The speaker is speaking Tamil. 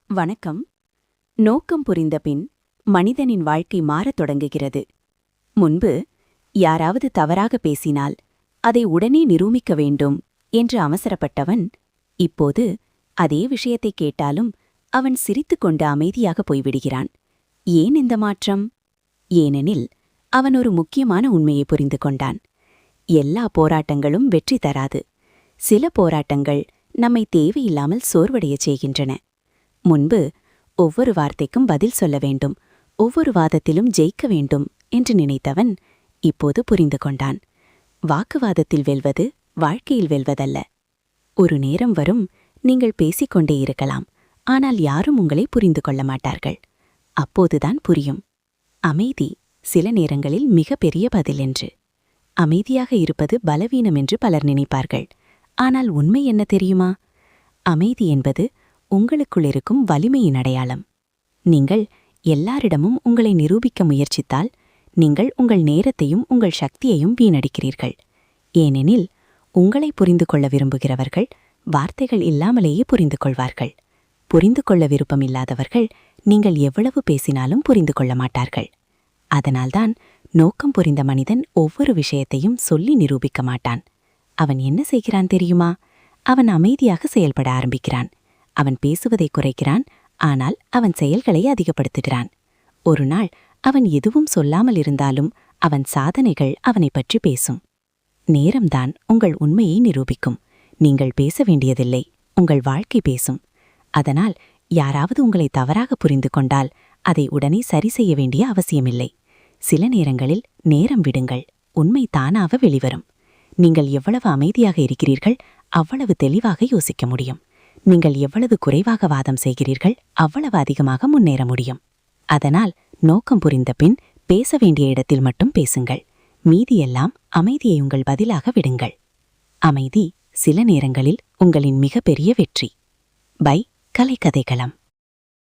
வணக்கம். நோக்கம் புரிந்த பின் மனிதனின் வாழ்க்கை மாறத் தொடங்குகிறது. முன்பு யாராவது தவறாக பேசினால் அதை உடனே நிரூபிக்க வேண்டும் என்று அவசரப்பட்டவன் இப்போது அதே விஷயத்தை கேட்டாலும் அவன் சிரித்துக்கொண்டு அமைதியாக போய்விடுகிறான். ஏன் இந்த மாற்றம்? ஏனெனில் அவன் ஒரு முக்கியமான உண்மையை புரிந்து கொண்டான். எல்லா போராட்டங்களும் வெற்றி தராது. சில போராட்டங்கள் நம்மை தேவையில்லாமல் சோர்வடையச் செய்கின்றன. முன்பு ஒவ்வொரு வார்த்தைக்கும் பதில் சொல்ல வேண்டும், ஒவ்வொரு வாதத்திலும் ஜெயிக்க வேண்டும் என்று நினைத்தவன் இப்போது புரிந்து கொண்டான். வாக்குவாதத்தில் வெல்வது வாழ்க்கையில் வெல்வதல்ல. ஒரு நேரம் வரும், நீங்கள் பேசிக்கொண்டே இருக்கலாம், ஆனால் யாரும் உங்களை புரிந்து கொள்ள மாட்டார்கள். அப்போதுதான் புரியும், அமைதி சில நேரங்களில் மிக பெரிய பதில் என்று. அமைதியாக இருப்பது பலவீனம் என்று பலர் நினைப்பார்கள். ஆனால் உண்மை என்ன தெரியுமா? அமைதி என்பது உங்களுக்குள் இருக்கும் வலிமையின் அடையாளம். நீங்கள் எல்லாரிடமும் உங்களை நிரூபிக்க முயற்சித்தால் நீங்கள் உங்கள் நேரத்தையும் உங்கள் சக்தியையும் வீணடிக்கிறீர்கள். ஏனெனில் உங்களை புரிந்து கொள்ள விரும்புகிறவர்கள் வார்த்தைகள் இல்லாமலேயே புரிந்து கொள்வார்கள். புரிந்து கொள்ள விருப்பமில்லாதவர்கள் நீங்கள் எவ்வளவு பேசினாலும் புரிந்து கொள்ள மாட்டார்கள். அதனால்தான் நோக்கம் புரிந்த மனிதன் ஒவ்வொரு விஷயத்தையும் சொல்லி நிரூபிக்க மாட்டான். அவன் என்ன செய்கிறான் தெரியுமா? அவன் அமைதியாக செயல்பட ஆரம்பிக்கிறான். அவன் பேசுவதை குறைக்கிறான், ஆனால் அவன் செயல்களை அதிகப்படுத்துகிறான். ஒரு நாள் அவன் எதுவும் சொல்லாமல் இருந்தாலும் அவன் சாதனைகள் அவனை பற்றி பேசும். நேரம்தான் உங்கள் உண்மையை நிரூபிக்கும். நீங்கள் பேச வேண்டியதில்லை, உங்கள் வாழ்க்கை பேசும். அதனால் யாராவது உங்களை தவறாக புரிந்து கொண்டால் அதை உடனே சரி செய்ய வேண்டிய அவசியமில்லை. சில நேரங்களில் நேரம் விடுங்கள், உண்மை தானாக வெளிவரும். நீங்கள் எவ்வளவு அமைதியாக இருக்கிறீர்கள் அவ்வளவு தெளிவாக யோசிக்க முடியும். நீங்கள் எவ்வளவு குறைவாக வாதம் செய்கிறீர்கள் அவ்வளவு அதிகமாக முன்னேற முடியும். அதனால் நோக்கம் புரிந்த பின் பேச வேண்டிய இடத்தில் மட்டும் பேசுங்கள். மீதியெல்லாம் அமைதியை உங்கள் பதிலாக விடுங்கள். அமைதி சில நேரங்களில் உங்களின் மிகப்பெரிய வெற்றி. பை கலைக்கதைகளம்.